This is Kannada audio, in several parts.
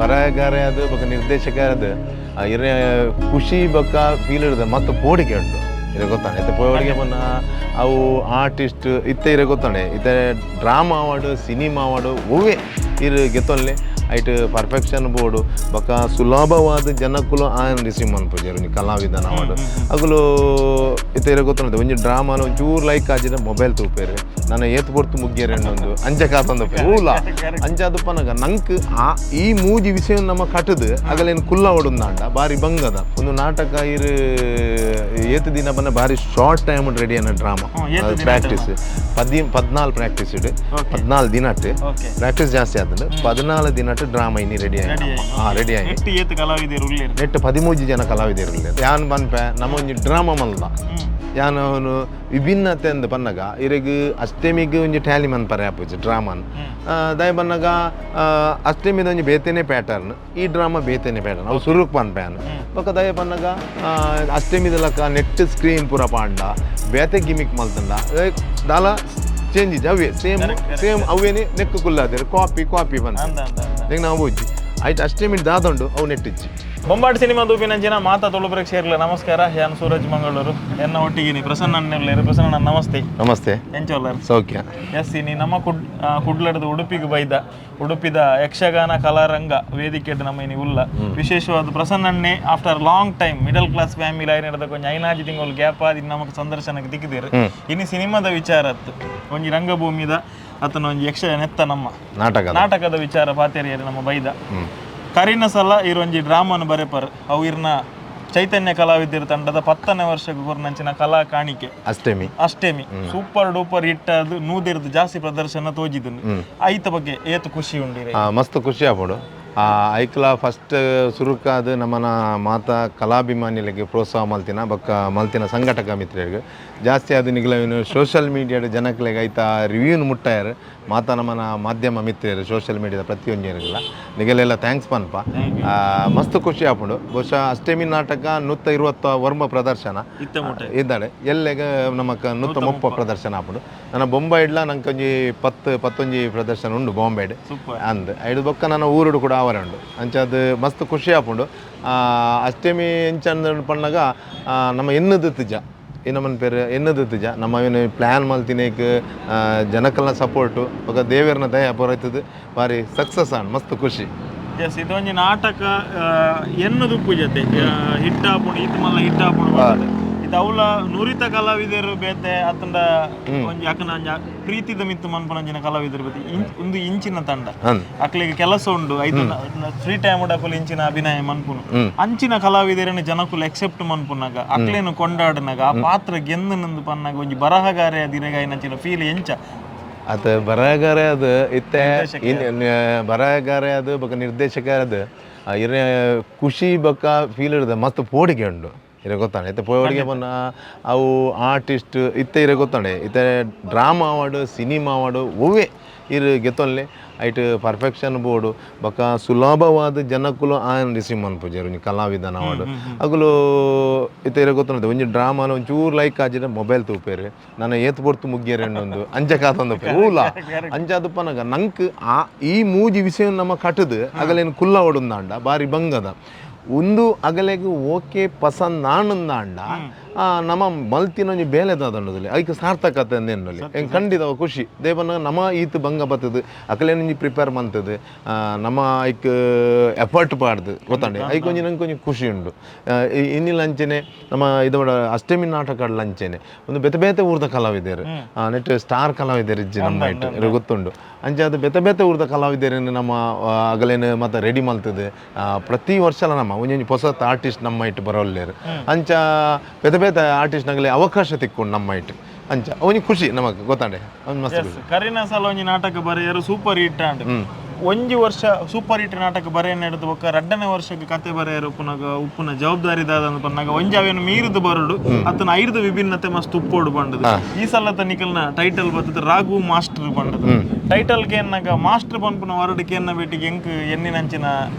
ಬರಹಗಾರ ಅದು ಬೊಕ ನಿರ್ದೇಶಕ ಅದು ಖುಷಿ ಬೊಕ್ಕ ಫೀಲ್ ಇರ್ತದೆ ಮತ್ತು ಪೋಡಿಕೆ ಉಂಟು ಇರ ಗೊತ್ತಾನೆ ಇತ್ತೆ ಪೋಡಿಗೆ ಬನ್ನ ಅವು ಆರ್ಟಿಸ್ಟ್ ಇತ್ತೆ ಇರ ಗೊತ್ತಾನೆ ಇತ್ತೆ ಡ್ರಾಮಾ ಅವಾರ್ಡು ಸಿನಿಮಾ ಅವಾರ್ಡು ಒವ್ವೆ ಇರು ಗೆತ್ತೊನ್ಲೆ ಐಟ್ ಪರ್ಫೆಕ್ಷನ್ ಬೋರ್ಡು ಬೊಕ್ಕ ಸುಲಭವಾದ ಜನಕ್ಕುಲು ಆನ್ ರಿಸೀವ್ ಮನ್ಪುಜರು ಕಲಾವಿದನ ಅವಾರ್ಡು ಅಗಲು ಇತ್ತೆ ಇರ ಗೊತ್ತಾನೆ ಒಂಜಿ ಡ್ರಾಮಾನ ಒಂಚೂರು ಲೈಕ್ ಆಜಿನ ಮೊಬೈಲ್ ತೂಪೇರು ನಾನು ಏತ್ ಪೊರ್ತು ಮುಗ್ಗ್ಯರೆ ಅನ್ನೊಂದು ಅಂಚೆ ಕಾತಂದು ಪೂಲ ಅಂಚಾದಪ್ಪನಾಗ ನಂಗೆ ಈ ಮೂಜಿ ವಿಷಯ ನಮ್ಮ ಕಟ್ಟದು ಆಗಲೇನು ಕುಲ್ಲ ಹೊಡುಂದಾಂಡ ಬಾರಿ ಬಂಗದ ಒಂದು ನಾಟಕ ಇರು ಏತ್ ದಿನ ಬನ್ನ ಬಾರಿ ಶಾರ್ಟ್ ಟೈಮ್ ರೆಡಿ ಅನ್ನೋ ಡ್ರಾಮಾ ಪ್ರಾಕ್ಟೀಸ್ 14 ಪ್ರಾಕ್ಟೀಸ್ ಇಡು 14 ದಿನ ಪ್ರಾಕ್ಟೀಸ್ ಜಾಸ್ತಿ ಆದ್ರೆ 14 ದಿನ ಡ್ರಾಮಾ ಇನ್ನಿ ರೆಡಿ ಆಗಿ ರೆಡಿ ಆಗಿ ನೆಟ್ 13 ಜನ ಕಲಾವಿದರು ಯಾನ್ ಬನ್ಪೆ ನಮ್ಮ ಒಂಜಿ ಡ್ರಾಮಾ ಮಲ್ದ ಯಾನು ಅವನು ವಿಭಿನ್ನತೆ ಅಂದು ಬನ್ನಗ ಇರಗ ಅಷ್ಟಮಿಗೆ ಒಂಜಿ ಟ್ಯಾಲಿ ಮನ್ಪರೆ ಆಪುಜಿ ಡ್ರಾಮಾನ್ ದಯ ಬನ್ನಗ ಅಷ್ಟಮಿದ ಒಂಜಿ ಬೇತೆನೆ ಪ್ಯಾಟರ್ನ್ ಈ ಡ್ರಾಮಾ ಬೇತೆನೆ ಪ್ಯಾಟರ್ನ್ ಅವು ಸುರುಕ್ ಪನ್ಪೇನು ಬೊಕ ದಯ ಬನ್ನಗ ಅಷ್ಟಮಿದ ಲಕ್ಕ ನೆಟ್ ಸ್ಕ್ರೀನ್ ಪೂರ ಪಾಂಡ ಬೇತೆ ಗಿಮಿಕ್ ಮಲ್ತಂಡ ದಾಲ ಚೇಂಜ್ ಅವೇ ಸೇಮ್ ಅವೇನೆ ನೆಕ್ಕು ಕುಲ್ಲಾದಿರು ಕಾಪಿ ಬಂದ ನಾವು ಬುಜ್ಜಿ ಆಯ್ತು ಅಷ್ಟೇ ದಾದಂಡು ಅವು ನೆಟ್ಟಿಚ್ಚಿ ಬೊಂಬಾಟ್ ಸಿನಿಮಾ ದೂಪಿನಂಚಿನ ಮಾತಾ ತುಳು ಪ್ರೇಕ್ಷಕರ್ಲೆ ನಮಸ್ಕಾರ ಯಾನ್ ಸೂರಜ್ ಮಂಗಳೂರು ಎನ್ನ ಒಟ್ಟಿಗೆ ಪ್ರಸನ್ನ ಪ್ರಸನ್ನ ನಮಸ್ತೆ ನಮಸ್ತೆ ಎಂಚೋಲ್ಲರ್ ಸೌಖ್ಯ ಎಸ್ ನೀ ನಮ್ಮ ಕುಡ್ಲಡದು ಉಡುಪಿಗೆ ಬೈದ ಉಡುಪಿದ ಯಕ್ಷಗಾನ ಕಲಾರಂಗ ವೇದಿಕೆ ನಮ್ಮ ಇನಿ ಉಲ್ಲ ವಿಶೇಷವಾದ ಪ್ರಸನ್ನನ್ನೇ after long time middle class family ಆಯ್ನ ಹಿಡಿದ ಕೊಂಚ 5 ತಿಂಗಳು ಗ್ಯಾಪ್ ಆದಿ ನಮಗೆ ಸಂದರ್ಶನಕ್ಕೆ ದಿಕ್ಕಿದ್ದೀರಿ ಇನ್ನು ಸಿನಿಮಾದ ವಿಚಾರತ್ತು ಒಂಜಿ ರಂಗಭೂಮಿದ ಅತನ ಒಂಜಿ ಯಕ್ಷ ನೆತ್ತ ನಮ್ಮ ನಾಟಕದ ವಿಚಾರ ಪಾತೇರಿಯರು ನಮ್ಮ ಬೈದ ಕರಿನ ಸಲ ಇರೊಂಜಿ ಡ್ರಾಮಾನು ಬರೆಪರ್ ಅವು ಇರ್ನ ಚೈತನ್ಯ ಕಲಾವಿದರ ತಂಡದ 10ನೇ ವರ್ಷಕ್ಕೆ ಕೊರ್ನಂಚಿನ ಕಲಾ ಕಾಣಿಕೆ ಅಷ್ಟೇಮಿ ಸೂಪರ್ ಡೂಪರ್ ಹಿಟ್ ಅದು ನೂದಿರ್ದು ಜಾಸ್ತಿ ಪ್ರದರ್ಶನ ತೋಜಿದನು ಐತ ಬಗ್ಗೆ ಏತು ಖುಷಿ ಉಂಡಿರಿ ಮಸ್ತ್ ಖುಷಿ ಆಗ್ಬೋಡು ಐಕ್ಲ ಫಸ್ಟ್ ಸುರುಕಾದ ನಮ್ಮನ ಮಾತಾ ಕಲಾಭಿಮಾನಿಗಳಿಗೆ ಪ್ರೋತ್ಸಾಹ ಮಲ್ತಿನ ಬೊಕ್ಕ ಮಲ್ತಿನ ಸಂಘಟಕ ಮಿತ್ರರಿಗೆ ಜಾಸ್ತಿ ಅದು ನಿಗಲವಿನ ಸೋಷಿಯಲ್ ಮೀಡಿಯಾದ ಜನಕ್ಲೆಗೆ ಐತ ರಿವ್ಯೂನ್ ಮುಟ್ಟಾಯರು ಮಾತಾ ನಮ್ಮನ ಮಾಧ್ಯಮ ಮಿತ್ರರು ಸೋಷಿಯಲ್ ಮೀಡಿಯಾದ ಪ್ರತಿಯೊಂದಿರಲಿಲ್ಲ ನಿಗಲೆಲ್ಲ ಥ್ಯಾಂಕ್ಸ್ ಪನ್ಪ ಮಸ್ತ್ ಖುಷಿ ಆಪುಂಡು ಬಹುಶಃ ಅಷ್ಟೇಮಿ ನಾಟಕ 120 ವರ್ಮ ಪ್ರದರ್ಶನ ಇದ್ದಾಳೆ ಎಲ್ಲೆಗೆ ನಮಕ್ 130 ಪ್ರದರ್ಶನ ಆಪುಂಡು ನನ್ನ ಬೊಂಬೈ ಇಡ್ಲ ನಂಗೆ ಒಂಜಿ 10-11 ಪ್ರದರ್ಶನ ಉಂಡು ಬಾಂಬೆಡ್ ಅಂದ್ ಐದು ಬೊಕ್ಕ ನನ್ನ ಊರುಡು ಕೂಡ ಅವರ ಉಂಡು ಅಂಚದು ಮಸ್ತ್ ಖುಷಿ ಆಪುಂಡು ಅಷ್ಟೇಮಿ ಎಂಚಂದ ಪಣ್ಣಗ ನಮ್ಮ ಎನ್ನದು ತಿಜ ನಮ್ಮನ ಪೇರು ಎನ್ನದು ತಿಜ ನಮ್ಮ ಏನು ಪ್ಲ್ಯಾನ್ ಮಲ್ತಿನೇಕ್ ಜನಕ್ಕೆಲ್ಲ ಸಪೋರ್ಟು ಒಗ ದೇವರನ್ನ ದಯ ಪೂರೈತದು ಭಾರಿ ಸಕ್ಸಸ್ ಆನ್ ಮಸ್ತ್ ಖುಷಿ ಎಸ್ ಇದೊಂದು ನಾಟಕ ಎನ್ನದು ಪೂಜತೆ ಹಿಟ್ಟಾಪುಂಡು ಇದು ಮಲ್ಲ ಹಿಟ್ಟಾಪುಂಡು ಇದು ಅವಳ ನುರಿತ ಕಲಾವಿದರು ಬೇತೆ ಅತಂಡ ಒಂಜಿ ಅಕನ ಪ್ರೀತಿದ ಮಿತ್ತು ಮನ್ಪನಂಜಿನ ಕಲಾವಿದರು ಬೇತೆ ಒಂದು ಇಂಚಿನ ತಂಡ ಅಕ್ಲಿಗೆ ಕೆಲಸ ಉಂಡು ಐದು ಫ್ರೀ ಟೈಮ್ ಉಡಪಲ್ಲಿ ಇಂಚಿನ ಅಭಿನಯ ಮನ್ಪುನು ಅಂಚಿನ ಕಲಾವಿದರನ್ನು ಜನಕ್ಕುಲು ಎಕ್ಸೆಪ್ಟ್ ಮನ್ಪುನಾಗ ಅಕ್ಲೇನು ಕೊಂಡಾಡನಾಗ ಆ ಪಾತ್ರ ಗೆಂದನಂದು ಪನ್ನಾಗ ಒಂಜಿ ಬರಹಗಾರೆ ಅದಿನಗ ಐನಂಚಿನ ಫೀಲ್ ಎಂಚ ಅದು ಬರಹಗಾರ ಅದು ಇತ್ತೆ ಬರಹಗಾರ ಅದು ಬೊಕ ನಿರ್ದೇಶಕ ಅದು ಖುಷಿ ಬೊಕ್ಕ ಫೀಲ್ ಇರ್ತದೆ ಮಸ್ತ್ ಪೋಡಿಗೆ ಉಂಡು ಇರ ಗೊತ್ತಾನೆ ಇತ್ತೆ ಪೋಡಿಗೆ ಬನ್ನ ಅವು ಆರ್ಟಿಸ್ಟ್ ಇತ್ತೆ ಇರ ಗೊತ್ತಾನೆ ಇತ್ತೆ ಡ್ರಾಮಾ ಅವಾರ್ಡು ಸಿನಿಮಾ ಅವಾರ್ಡು ಒವ್ವೆ ಇರು ಗೆತ್ತೊನ್ಲೆ ಐಟ್ ಪರ್ಫೆಕ್ಷನ್ ಬೋರ್ಡು ಬೊಕ್ಕ ಸುಲಭವಾದ ಜನಕ್ಕುಲು ಆನ್ ರಿಸೀವ್ ಮನ್ಪುಜರು ಕಲಾವಿದನ ಅವಾರ್ಡು ಅಗಲು ಇತ್ತೆ ಇರ ಗೊತ್ತಾನೆ ಒಂಜಿ ಡ್ರಾಮಾನ ಒಂಚೂರು ಲೈಕ್ ಆಜಿನ ಮೊಬೈಲ್ ತೂಪೇರು ನಾನು ಏತ್ ಪೊರ್ತು ಮುಗ್ಗ್ಯರೆ ಅನ್ನೊಂದು ಅಂಚೆ ಕಾತಂದು ಪೂಲ ಅಂಚಾದಪ್ಪನಾಗ ನಂಗೆ ಈ ಮೂಜಿ ವಿಷಯ ನಮ್ಮ ಕಟ್ಟದು ಆಗಲೇನು ಕುಲ್ಲ ಹೊಡುಂದಾಂಡ ಬಾರಿ ಬಂಗದ ಒಂದು ಅಗಲೆಗೆ ಓಕೆ ಪಸಂದ್ ನಾನಂದಾಂಡ ನಮ್ಮ ಮಲ್ತಿನೊಂಜಿ ಬೇಲೆದಾದಂಡದಲ್ಲಿ ಐಕ್ ಸಾರ್ಥಕತೆ ಅಂದೇನಲ್ಲಿ ಹೆಂಗೆ ಖಂಡಿತ ಖುಷಿ ದೇವನ ನಮ್ಮ ಈತ್ ಭಂಗ ಬರ್ತದೆ ಅಕಲೇನೊಂಜಿ ಪ್ರಿಪೇರ್ ಮಂತದ್ದು ನಮ್ಮ ಐಕ್ ಎಫರ್ಟ್ ಪಾಡ್ದು ಗೊತ್ತಾಂಡೆ ಐಕ್ ಒಂಜಿ ನಂಗೆ ಕೊಂಚ ಖುಷಿ ಉಂಡು ಇನ್ನಿಲ್ಲ ಅಂಚೆನೆ ನಮ್ಮ ಇದು ಅಷ್ಟಮಿ ನಾಟಕ ಅಂಚೆನೆ ಒಂದು ಬೇತೆ ಊರ್ದ ಕಲಾವಿದರು ನೆಟ್ ಸ್ಟಾರ್ ಕಲಾವಿದರು ಇಜ್ಜಿ ನಮ್ಮ ಇಟ್ಟು ಗೊತ್ತುಂಡು ಅಂಚೆ ಅದು ಬೇತೆ ಊರ್ದ ಕಲಾವಿದರೇನು ನಮ್ಮ ಅಗಲೇನು ಮತ್ತು ರೆಡಿ ಮಲ್ತದೆ ಪ್ರತಿ ವರ್ಷ ನಮ್ಮ ಒಂಜೊಂಜಿ ಹೊಸ ಆರ್ಟಿಸ್ಟ್ ನಮ್ಮ ಇಟ್ಟು ಬರೋಲ್ಲೇರು ಅಂಚ ಬೇತೆ ಆರ್ಟಿಸ್ಟ್ ನಗಲಿ ಅವಕಾಶ ತಿಕ್ಕೊಂಡು ನಮ್ಮ ಇಟ್ಟು ಅಂಚ ಅವನಿಗೆ ಖುಷಿ ನಮಗೆ ಗೊತ್ತಾಂಡೆ ಮಸ್ತ್ ಕರಿನ ಸಲ ಒಂಜಿ ನಾಟಕ ಬರೆಯರು ಸೂಪರ್ ಹಿಟ್ ಆಂಡ್ ಒಂಜಿ ವರ್ಷ ಸೂಪರ್ ಹಿಟ್ ನಾಟಕ ಬರೆಯನ್ನ ಹಿಡಿದು ಬೊಕ್ಕ 2ನೇ ವರ್ಷಕ್ಕೆ ಕತೆ ಬರೆಯರು ಉಪ್ಪುನ ಜವಾಬ್ದಾರಿದಾದ ಪನ್ನಾಗ ಒಂಜಾವೇನು ಮೀರಿದು ಬರಡು ಅತನ 5 ವಿಭಿನ್ನತೆ ಮಸ್ತ್ ಉಪ್ಪೋಡು ಬಂಡದು ಈ ಸಲ ತನಿಕಲ್ನ ಟೈಟಲ್ ಬರ್ತದೆ ರಾಘು ಮಾಸ್ಟರ್ ಬಂಡದು ಟೈಟಲ್ ಕೇನ್ನಾಗ ಮಾಸ್ಟರ್ ಪನ್ಪುನ ವರ್ಡ್ ಕೇನ್ನ ಬೇಟಿಗೆ ಎಂಕ್ ಎನ್ನಿನಂಚಿನ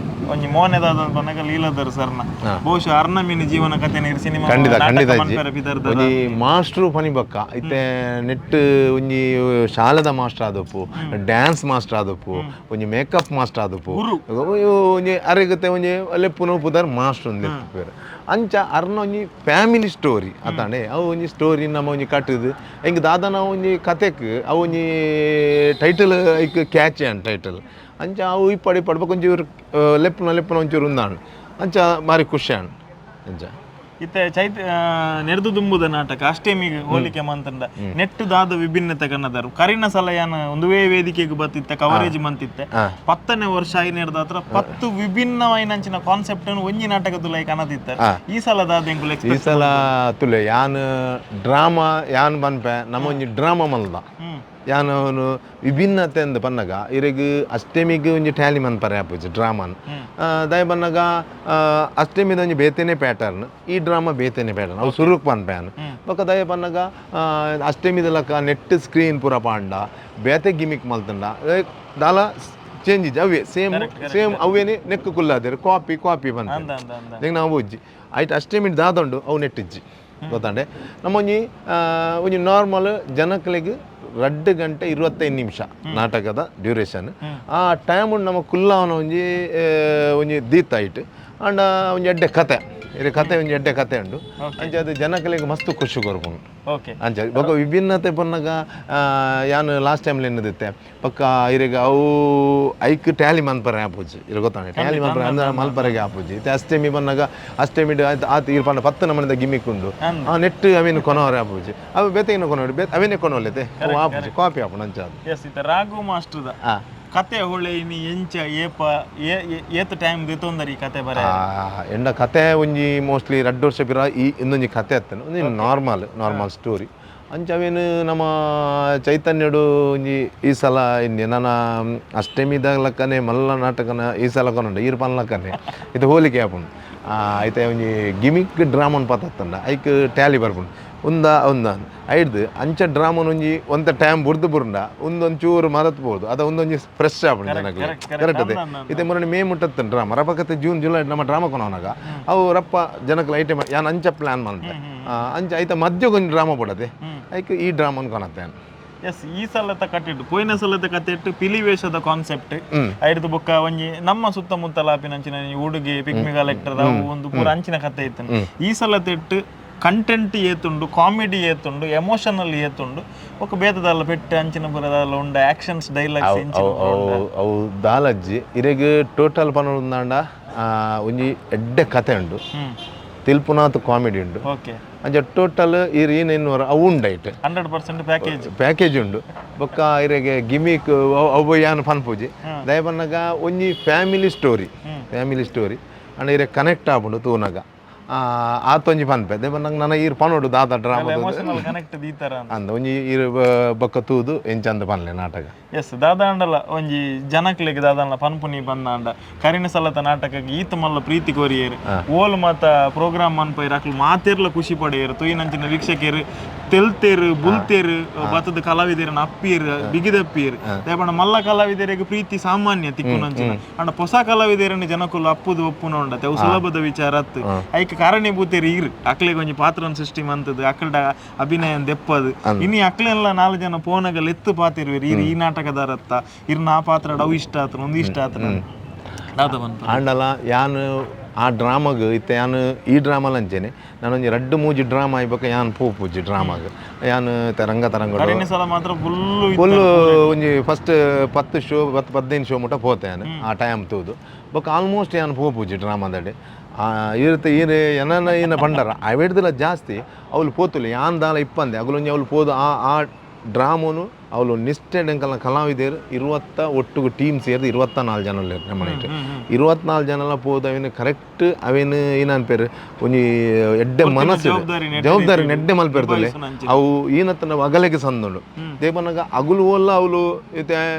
ಒಂಜಿ ಮೋನೆದಾದ ಪನ್ನಗ ಲೀಲಾಧರ್ ಸರ್ನ ಬಹುಶಃ ಅರ್ನ ಮೀನು ಜೀವನ ಕಥೆ ನೀರು ಸಿನಿಮಾ ಒಂಜಿ ಮಾಸ್ಟ್ರು ಪನಿ ಬಕ್ಕ ಇತ್ತೆ ನೆಟ್ ಒಂಜಿ ಶಾಲದ ಮಾಸ್ಟರ್ ಆದಪ್ಪು ಡ್ಯಾನ್ಸ್ ಮಾಸ್ಟರ್ ಆದಪ್ಪು ಒಂಜಿ ಮೇಕಪ್ ಮಾಸ್ಟರ್ ಆದಪ್ಪು ಒಂಜಿ ಅರೆಗತ್ತೆ ಒಂಜಿ ಲೆಪ್ಪುನು ಪುದರ್ ಮಾಸ್ಟರ್ ಒಂದು ಲೆಪ್ಪು ಅಂಚ ಅರ್ನ ಒಂಜಿ ಫ್ಯಾಮಿಲಿ ಸ್ಟೋರಿ ಅತಾಂಡೆ ಅವು ಒಂಜಿ ಸ್ಟೋರಿ ನಮ್ಮ ಒಂಜಿ ಕಟ್ಟುದು ಹೆಂಗೆ ದಾದಾನ ಒಂಜಿ ಕತೆಕ್ ಅವು ಒಂಜಿ title hike catch on title ಅಂಚ ಅವು ಇಪ್ಪಡಿ ಪಡ್ಬೇಕು ಒಂಚೂರು ಲೆಪ್ಪನ ಒಂಚೂರು ಉಂದಾಣು ಅಂಚ ಮಾರಿ ಖುಷಿ ಆಣ್ ಅಂಚ ಇತ್ತೆ ನೆರೆದು ತುಂಬುದ ನಾಟಕ ಅಷ್ಟೇಮಿಗೆ ಹೋಲಿಕೆ ಮಂತಂಡ ನೆಟ್ಟು ದಾದ ವಿಭಿನ್ನತೆ ಕನ್ನದರು ಕರಿನ ಸಲಯಾನ ಒಂದುವೇ ವೇದಿಕೆಗೆ ಬತ್ತಿತ್ತೆ ಕವರೇಜ್ ಮಂತಿತ್ತೆ 10ನೇ ವರ್ಷ ಐನೇರ್ದ ಹತ್ರ 10 ವಿಭಿನ್ನವಾಯಿನಂಚಿನ ಕಾನ್ಸೆಪ್ಟ್ ಒಂಜಿ ನಾಟಕ ತುಲೈ ಕನದಿತ್ತೆ ಈ ಸಲ ದಾದ ಈ ಸಲ ತುಲೆ ಯಾನ್ ಡ್ರಾಮಾ ಯಾನ್ ಬನ್ಪೆ ನಮ್ಮ ಒಂಜಿ ಡ್ರಾಮಾ ಮಲ್ದ ಯಾನ್ ಅವನು ವಿಭಿನ್ನತೆ ಅಂದ್ ಪನ್ನಗ ಇರೆಗ್ ಅಷ್ಟಮಿಗೆ ಒಂಜಿ ಟ್ಯಾಲಿ ಮನ್ಪರೆ ಆಪುಜಿ ಡ್ರಾಮಾನ್ ದಯ ಬನ್ನಗ ಅಷ್ಟಮಿದ ಒಂಜಿ ಬೇತೆನೆ ಪ್ಯಾಟರ್ನ್ ಈ ಡ್ರಾಮಾ ಬೇತೆನೆ ಪ್ಯಾಟರ್ನ್ ಅವು ಸುರುಕ್ ಪನ್ಪೇನ್ ಬೊಕ ದಯ ಬನ್ನಗ ಅಷ್ಟಮಿದ ಲಕ ನೆಟ್ ಸ್ಕ್ರೀನ್ ಪೂರ ಪಾಂಡ ಬೇತೆ ಗಿಮಿಕ್ ಮಲ್ತಂಡ ದಾಲ ಚೇಂಜ್ ಅವೇ ಸೇಮ್ ಅವೇನೆ ನೆಕ್ ಕುಲ್ಲಾದೇರು ಕಾಪಿ ಬಂದ ನಾವು ಬುಜ್ಜಿ ಆಯ್ತು ಅಷ್ಟಮಿಡ್ ದಾದೊಂಡು ಅವು ನೆಟ್ಟಿಜ್ಜಿ ಗೊತ್ತಾಂಡೆ ನಮ್ಮ ಒಂಜಿ ನಾರ್ಮಲ್ ಜನಕ್ಲೆಗ್ 2 ಗಂಟೆ 25 ನಿಮಿಷ ನಾಟಕದ ಡ್ಯೂರೇಷನ್ ಆ ಟೈಮ್ ನಮ್ಮ ಕುಲ್ಲಾವನ ಒಂಜಿ ದೀತಾಯ್ತು ಅಂಡ ಒಂಜಿ ಎಡ್ಡೆ ಕತೆ ಕತೆ ಒಂಜಿ ಎಡ್ಡೆ ಕತೆ ಉಂಡು ಅಂಚೆ ಅದು ಜನಕ್ಲೆಗ್ ಮಸ್ತ್ ಖುಷಿ ಕೊರ್ಪುಂಡು ಅಂಚೆ ಬೊಕ ವಿಭಿನ್ನತೆ ಪನ್ನಗ ಯಾನ್ ಲಾಸ್ಟ್ ಟೈಮ್ ಎನ್ನದಿತ್ತೆ ಪಕ್ಕ ಇರೆಗ ಅವು ಐಕ್ ಟ್ಯಾಲಿ ಮನ್ಪರೆ ಆಪುಜಿ ಇರ ಗೊತ್ತಾನೆ ಟ್ಯಾಲಿ ಮನ್ಪರೆ ಅಂದ್ರೆ ಮಲ್ಪರೆಗೆ ಆಪುಜಿ ಇತ್ತೆ ಅಷ್ಟೇಮಿ ಪನ್ನಗ ಅಷ್ಟೇಮಿಡ್ ಆತ ಇರ್ ಪಂಡ 10 ನಮನಿದ ಗಿಮಿಕ್ ಉಂಡು ಆ ನೆಟ್ ಅವೇನು ಕೊನವರೆ ಆಪುಜಿ ಅವು ಬೇತೆಗಿನ ಕೊನವಡಿ ಅವೇನೆ ಕೊನೊಲ್ಲೆತೆ ಆಪುಜಿ ಕಾಪಿ ಆಪುಂಡು ಅಂಚ ಅದು ರಾಘು ಮಾಸ್ಟರ್ದ ಕತೆ ಹೊಳೆ ಇನಿ ಎಂಚ ಏಪ ಏತ್ ಟೈಮ್ ದಿತೊಂದರಿ ಕತೆ ಬರ ಎಂಡ ಕತೆ ಒಂಜಿ ಮೋಸ್ಟ್ಲಿ 2 ವರ್ಷ ಪಿರ ಈ ಇನ್ನೊಂಜಿ ಕತೆ ಅತ್ತನು ಒಂಜಿ ನಾರ್ಮಲ್ ಸ್ಟೋರಿ ಅಂಚ ಅವೇನು ನಮ್ಮ ಚೈತನ್ಯಡು ಒಂಜಿ ಈ ಸಲ ಇನ್ನಿ ನನ್ನ ಅಷ್ಟಮಿದಲಕ್ಕನೆ ಮಲ್ಲ ನಾಟಕನ ಈ ಸಲ ಕೊನೊಂಡ ಈರ್ ಪನ್ಲಕ್ಕನೆ ಇದು ಹೋಲಿಕೆ ಆಪುಂಡು ಐತೆ ಒಂಜಿ ಗಿಮಿಕ್ ಡ್ರಾಮನ್ ಪತ್ತಂಡ ಐಕ್ ಟ್ಯಾಲಿ ಬರ್ಪುಂಡು ಒಂದ ಐಡ್ದು ಅಂಚ ಡ್ರಾಮನ್ ಒಂಜಿ ಒಂತ ಟೈಮ್ ಬುರ್ದ ಒಂದೊಂಚೂರು ಮರತ್ಬೋದು ಅದ ಒಂದೊಂಜಿ ಫ್ರೆಶ್ ಆಪುಂಡು ಜನಕ್ಕೆ ಕರೆಕ್ಟ್ ಅದೇ ಇತ್ತೆ ಮೊನ್ನೆ ಮೇ ಮುಟ್ಟತ್ತ ಡ್ರಾಮಾ ರಪಕತ್ತೆ ಜೂನ್ ಜುಲೈ ನಮ್ಮ ಡ್ರಾಮಾ ಕೊನವನಾಗ ಅವು ರಪ್ಪ ಜನಕ್ಕೆ ಐಟಮ್ ಯಾನ್ ಅಂಚ ಪ್ಲಾನ್ ಮಾಡ್ತೆ ಅಂಚ ಐತ ಮಧ್ಯಗೊಂದು ಡ್ರಾಮಾ ಪಡದೆ ಐಕ್ ಈ ಡ್ರಾಮನ್ ಕೊನತ್ತೆ ಎಸ್ ಈ ಸಲದ ಕಟ್ಟಿಟ್ಟು ಪೋಯಿನ ಸಲದ ಕತೆ ಇಟ್ಟು ಪಿಲಿವೇಷದ ಕಾನ್ಸೆಪ್ಟ್ ಐಡ್ದು ಬೊಕ್ಕ ಒಂಜಿ ನಮ್ಮ ಸುತ್ತಮುತ್ತಲ ಆಪಿನಂಚಿನ ಉಡುಗೆ ಪಿಕ್ಮಿ ಕಲೆಕ್ಟರ್ ಒಂದು ಪೂರ ಅಂಚಿನ ಕತೆ ಇತ್ತು ಈ ಸಲದ ಇಟ್ಟು ಕಂಟೆಂಟ್ ಏತುಂಡು ಕಾಮಿಡಿ ಏತುಂಡು ಎಮೋಷನಲ್ ಏತುಂಡು ఒక ಬೇತದಲ್ಲ ಪೆಟ್ಟು ಅಂಚಿನ ಪುರದಲ್ಲ ಉಂಡ ಆಕ್ಷನ್ಸ್ ಡೈಲಾಗ್ಸ್ ಅವು ದಾಲಜ್ಜಿ ಇರೆಗ್ ಟೋಟಲ್ ಪನೊಂದಾಂಡ ಒಂಜಿ ಎಡ್ಡೆ ಕತೆ ಉಂಡು ತಿಲ್ಪುನಾತ್ ಕಾಮಿಡಿ ಉಂಡು ಅಂಚ ಟೋಟಲ್ ಇರ್ ಏನೇನು ಅವು ಉಂಡೈಟ್ 100% ಪ್ಯಾಕೇಜ್ ಉಂಡು ಬೊಕ್ಕ ಇರೆಗೆ ಗಿಮಿಕ್ ಅವು ಯಾನ್ ಪನ್ಪುಜಿ ದಯ ಬನ್ನಗ ಒಂಜಿ ಫ್ಯಾಮಿಲಿ ಸ್ಟೋರಿ ಅಂಡ್ ಇರೆ ಕನೆಕ್ಟ್ ಆಪುಂಡು ತೂನಗ ಆತೊಂಜಿ ಪನ್ಪೆ ದೇ ನಂಗೆ ನನ್ನ ಈರ್ ಪನೋಡು ದಾದ ಡ್ರಾಮಾ ಅಂದ ಒಂಜಿ ಈರ್ ಬೊಕ್ಕ ತೂದು ಎಂಚಂದ ಪನ್ಲೆ ನಾಟಕ ಎಸ್ ದಾದ ಅಂಡಲ ಒಂಜಿ ಜನಕ್ಲೆಗ್ ದಾದನ ಪನ್ಪುನಿ ಬಂದ ಕರಿನ ಸಲತ ನಾಟಕಕ್ಕೆ ಈತ ಮಲ್ಲ ಪ್ರೀತಿ ಕೋರಿಯೇರು ಓಲ್ ಮಾತ ಪ್ರೋಗ್ರಾಮ್ ಮನ್ಪೈರ್ ಅಕ್ಲು ಮಾತೇರ್ಲ ಖುಷಿ ಪಡೆಯರು ತುಯಿನಂಚಿನ ವೀಕ್ಷಕರು ತೆಲ್ತೇರು ಬುಲ್ತೇರು ಬತ್ತದ ಕಲಾವಿದರನ್ನ ಅಪ್ಪೀರ್ ಬಿಗಿದಪ್ಪೀರ್ ದೇಪಣ ಮಲ್ಲ ಕಲಾವಿದರಿಗೆ ಪ್ರೀತಿ ಸಾಮಾನ್ಯ ತಿಕ್ಕುನಂಚಿನ ಅಂಡ ಹೊಸ ಕಲಾವಿದರನ್ನ ಜನಕುಲು ಅಪ್ಪುದು ಒಪ್ಪುನ ಉಂಡತೆ ಅವು ಸುಲಭದ ವಿಚಾರ ಅತ್ತು ಐಕ್ ಕಾರಣೀಭೂತೇರು ಇರು ಅಕ್ಲೆಗ್ ಒಂಜಿ ಪಾತ್ರನ ಸೃಷ್ಟಿ ಮಂತದ್ದು ಅಕ್ಕಲ್ಡ ಅಭಿನಯ ದೆಪ್ಪದು ಇನ್ನು ಅಕ್ಲೆಲ್ಲ 4 ಜನ ಪೋನಗಲ್ ಎತ್ತು ಪಾತಿರುವೇರು ಈ ನಾಟಕದಾರತ್ತ ಇರ್ನ ಆ ಪಾತ್ರ ಅವು ಇಷ್ಟ ಆತನ ಒಂದು ಇಷ್ಟ ಆತನ ಆಂಡಲ ಯಾನ್ ಆ ಡ್ರಾಮಾಗ ಇತ್ತೆ ಯಾನ್ ಈ ಡ್ರಾಮಲ್ ಅಂಚೆನೆ ನಾನೊಂಜಿ 2-3 ಡ್ರಾಮಾ ಆಯ್ಬೇಕ ಯಾನ್ ಪೂಜಿ ಡ್ರಾಮಾಗ ಯಾನ್ ರಂಗ ಮಾತ್ರ ಫುಲ್ ಒಂಜಿ ಫಸ್ಟ್ 10 ಶೋ 15 ಶೋ ಮುಟ್ಟ ಪೋತೆ ಯಾನ್ ಆ ಟೈಮ್ ತೂದು ಬೊಕ ಆಲ್ಮೋಸ್ಟ್ ಯಾನ್ ಪೂಜಿ ಡ್ರಾಮಾದಡೆ ಇರುತ್ತೆ ಏನ ಪಂಡರ ಅವೆಡ್ದಲ್ಲ ಜಾಸ್ತಿ ಅವ್ಲು ಪೋತುಲೆ ಯಾನ್ ದಾಲ ಇಪ್ಪಂದೆ ಅಗಲೊಂಜಿ ಅವ್ಲು ಪೋದು ಆ ಡ್ರಾಮನು ಅವಳು ನಿಷ್ಠೆ ಕಲಾವಿದರು ಒಟ್ಟಿಗೆ ಟೀಮ್ ಸೇರಿದು 24 ಜನ ನಮ್ಮ 24 ಜನ ಪೋದು ಅವೇನು ಕರೆಕ್ಟ್ ಅವೇನು ಏನನ್ಪೇರು ಒಂಜಿ ಎಡ್ಡೆ ಮನಸ್ಸು ಜವಾಬ್ದಾರಿ ನೆಡ್ಡೆ ಮಲ್ಪೇರ್ತಲೆ ಅವು ಏನತ್ತ ನಾವು ಅಗಲೆಗೆ ಸಂದುಂಡು ದೇವನಾಗ ಅಗುಲು ಓಲ್ಲ ಅವಳು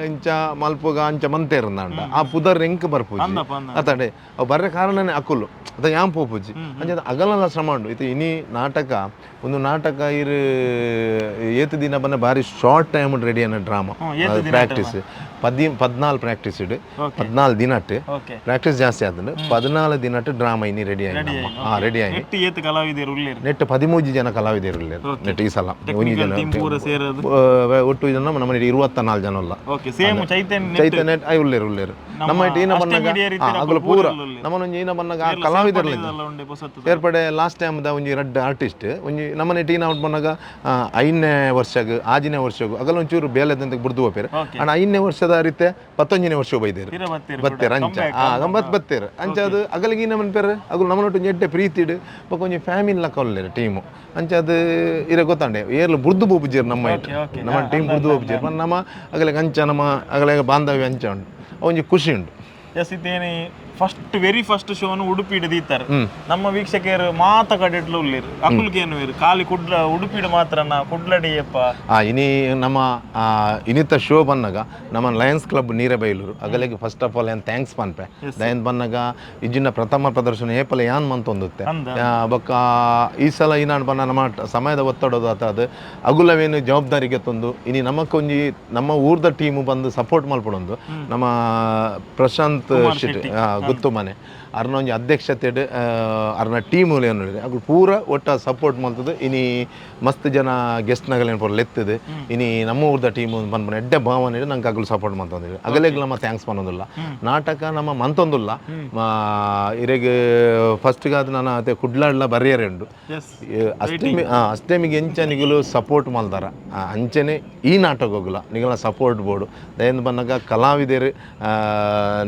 ಇಂಚ ಮಲ್ಪೋಗ ಅಂಚ ಮಂತೇರಂದ ಆ ಪುದರ್ ಎಂಕ್ ಬರ್ಪೂಜಿ ಅತಡೆ ಅವು ಬರ್ರೆ ಕಾರಣನೇ ಅಕುಲು ಅದ ಯಾಂ ಪೋಪುಜಿ ಅಂಚೆ ಅಗಲಲ್ಲ ಶ್ರಮ ಉಂಡು ಇದು ಇನಿ ಒಂದು ನಾಟಕ ಇರು ಏತು ದಿನ ಬನ್ನ ಭಾರಿ ಶಾರ್ಟ್ ಟೈಮ್ ರೆಡಿ ಅನ್ನೋ ಡ್ರಾಮಾ ಪ್ರಾಕ್ಟೀಸ್ 14 ಪ್ರಾಕ್ಟೀಸ್ ಇಡು 14 ದಿನಟ್ಟು ಓಕೆ ಪ್ರಾಕ್ಟೀಸ್ ಜಾಸ್ತಿ ಆದ್ರೆ 14 ದಿನಟ್ಟು ಡ್ರಾಮಾ ಇನ್ನು ರೆಡಿ ಆಗಿ ರೆಡಿ ಆಗಿ ನೆಟ್ ಏತ್ ಕಲಾವಿದರು ಉಳ್ಳೇರು ನೆಟ್ 13 ಜನ ಕಲಾವಿದರು ನೆಟ್ ಈ ಸಲ ಒಂದು ಜನ ಪೂರ ಸೇರೋದು ಒಟ್ಟು ಜನ ನಮ್ಮ 24 ಜನ ಅಲ್ಲ ಓಕೆ ಸೇಮ್ ಚೈತನ್ಯ ಉಳ್ಳೇರು ನಮ್ಮ ಈನ ಬನ್ನಗ ಅಗಲು ಪೂರ ನಮ್ಮನೊಂಜಿ ಈನ ಬನ್ನಗ ಕಲಾವಿದರು ಸೇರ್ಪಡೆ ಲಾಸ್ಟ್ ಟೈಮ್ ದ ಒಂಜಿ ರೆಡ್ ಆರ್ಟಿಸ್ಟ್ ಒಂಜಿ ನಮ್ಮನೆ ಟೀನ ಔಟ್ ಬನ್ನಗ 5ನೇ ವರ್ಷಗ 6ನೇ ವರ್ಷಗ ಅಗಲ ಒಂಚೂರು ಬೇಲೆದಂತ ಬುಡ್ದು ಹೋಗ್ಯಾರ ಅಣ್ಣ 5ನೇ ವರ್ಷದ ರೀತಿ 11ನೇ ವರ್ಷ ಬೈದೇರು ಬತ್ತೇರು ಅಂಚ ಗಂಬತ್ ಬತ್ತೇರು ಅಂಚ ಅದು ಅಗಲಿಗೆ ನಮ್ಮ ಪೇರು ಅಗಲು ನಮ್ಮನೊಟ್ಟು ಎಡ್ಡೆ ಪ್ರೀತಿಡು ಕೊಂಚ ಫ್ಯಾಮಿಲಿ ಲಕ್ಕ ಒಳ್ಳೆರು ಟೀಮು ಅಂಚ ಅದು ಇರ ಗೊತ್ತಾಂಡೆ ಏರ್ಲು ಬುಡ್ದು ಬೋಪುಜೇರು ನಮ್ಮ ನಮ್ಮ ಟೀಮ್ ಬುಡ್ದು ಬೋಪುಜೇರು ನಮ್ಮ ಅಗಲಿಗೆ ಅಂಚ ನಮ್ಮ ಅಗಲಿಗೆ ಬಾಂಧವ್ಯ ಅಂಚ ಉಂಟು ಒಂಜಿ ಖುಷಿ ಉಂಟು ಎಸ್ ಇದ್ದೇನೆ ವೆರಿ ಫಸ್ಟ್ ಶೋನು ಉಡುಪಿಡ್ ದೀತಾರೆ ನಮ್ಮ ವೀಕ್ಷಕರು ಮಾತ ಕಡೆಟ್ಲು ಉಳ್ಳೇರು ಅಕುಲ್ಗೇನು ಖಾಲಿ ಉಡುಪಿಡ್ ಮಾತ್ರ ಕುಡ್ಲಡಿಯಪ್ಪ ಇನಿ ನಮ್ಮ ಇನಿತ ಶೋ ಬನ್ನಗ ನಮ್ಮ ಲಯನ್ಸ್ ಕ್ಲಬ್ ನೀರೆಬೈಲೂರು ಅಗಲಿಗೆ ಫಸ್ಟ್ ಆಫ್ ಆಲ್ ಏನು ಥ್ಯಾಂಕ್ಸ್ ಪನ್ಪೆ ದಯನ್ ಬನ್ನಗ ಇಜ್ಜಿನ ಪ್ರಥಮ ಪ್ರದರ್ಶನ ಏಪಲ ಯಾನ್ ಮಂತೊಂದುತ್ತೆ ಬೊಕ್ಕ ಈ ಸಲ ಈನಾಡು ಬನ್ನ ನಮ್ಮ ಸಮಯದ ಒತ್ತಡದು ಅದು ಅಗುಲವೇನು ಜವಾಬ್ದಾರಿಗೆ ತಂದು ಇನಿ ನಮಕೊಂಜಿ ನಮ್ಮ ಊರ್ದ ಟೀಮು ಬಂದು ಸಪೋರ್ಟ್ ಮಲ್ಪಡೊಂದು ನಮ್ಮ ಪ್ರಶಾಂತ್ ಶೆಟ್ಟಿ ಗೊತ್ತು ಮನೆ ಅರ್ನ ಒಂಜಿ ಅಧ್ಯಕ್ಷತೆ ಅರ್ನ ಟೀಮ್ ಏನು ಅದು ಪೂರ ಒಟ್ಟ ಸಪೋರ್ಟ್ ಮಾಡ್ತದೆ ಇನಿ ಮಸ್ತ್ ಜನ ಗೆಸ್ಟ್ನಗಳೇನು ಪೂರ ಲೆತ್ತದು ಇನಿ ನಮ್ಮ ಊರ್ದ ಟೀಮ್ ಬಂದ್ಬಂದು ಎಡ್ಡೆ ಭಾವನೆ ನಂಗೆ ಅಗಲು ಸಪೋರ್ಟ್ ಮಾಡ್ತಂದಿರಿ ಅಗಲೇಗೆ ನಮ್ಮ ಥ್ಯಾಂಕ್ಸ್ ಮಾಡೋದಿಲ್ಲ ನಾಟಕ ನಮ್ಮ ಮಂತೊಂದಿಲ್ಲ ಇರೆಗೆ ಫಸ್ಟ್ಗಾದ ನಾನು ಅದೇ ಕುಡ್ಲಾಡ್ಲ ಬರ್ರಿಯರೆ ಉಂಡು ಅಷ್ಟೇಮಿಗೆ ಎಂಚ ನಿಗಲು ಸಪೋರ್ಟ್ ಮಾಡ್ತಾರ ಅಂಚನೆ ಈ ನಾಟಕ ಹೋಗಲ್ಲ ನಿಗಲ ಸಪೋರ್ಟ್ ಬೋರ್ಡು ದಯಂದು ಬಂದಾಗ ಕಲಾವಿದರು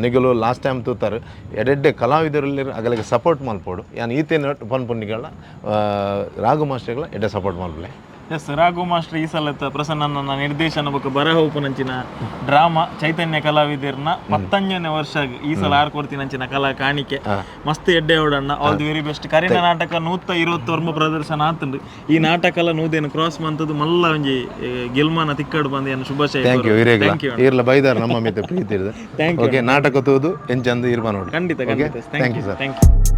ನಿಗಲು ಲಾಸ್ಟ್ ಟೈಮ್ ತೂತಾರೆ ಎಡೆಡ್ಡೆ ಕಲಾವಿದರಲ್ಲಿ ಅಗಲಿಗೆ ಸಪೋರ್ಟ್ ಮಲ್ಪೋಡು ಯಾನು ಈತೇನು ಪನ್ಪುಣ್ಣಿಗಳ ರಾಘು ಮಾಸ್ಟರ್ಗಳ ಎಡ್ಡೆ ಸಪೋರ್ಟ್ ಮಲ್ಪಲೆ ಎಸ್ ರಾಘು ಮಾಸ್ಟರ್ ಈ ಸಲ ಪ್ರಸನ್ನ ನಿರ್ದೇಶನ ಬಗ್ಗೆ ಬರಹ ಉಪನಂಚಿನ ಡ್ರಾಮಾ ಚೈತನ್ಯ ಕಲಾವಿದರ್ನ 15ನೇ ವರ್ಷ ಈ ಸಲ ಆರ್ ಕೊಡ್ತೀನಂಚಿನ ಕಲಾ ಕಾಣಿಕೆ ಮಸ್ತ್ ಎಡ್ಡೆ ಓಡಣ್ಣ ಆಲ್ ದಿ ವೆರಿ ಬೆಸ್ಟ್ ಕರಿನ ನಾಟಕ 120 ವರ್ಮ ಪ್ರದರ್ಶನ ಆತುಂಡು ಈ ನಾಟಕ ನೂದೇನು ಕ್ರಾಸ್ ಮಂತದ್ದು ಮಲ್ಲ ಒಂಜಿ ಗೆಲ್ಮಾನ ತಿಕ್ಕಡು ಬಂದು ಏನು ಶುಭಾಶಯ ಥ್ಯಾಂಕ್ ಯು ಇರ್ಲ ಬೈದಾರ ನಮ್ಮ ಮಿತ್ರ ಪ್ರೀತಿ ಇರ್ದೆ ಓಕೆ ನಾಟಕ ತೋದು ಎಂಚಂದ ಇರ್ಬಾ ನೋಡಿ ಖಂಡಿತ thank you sir thank you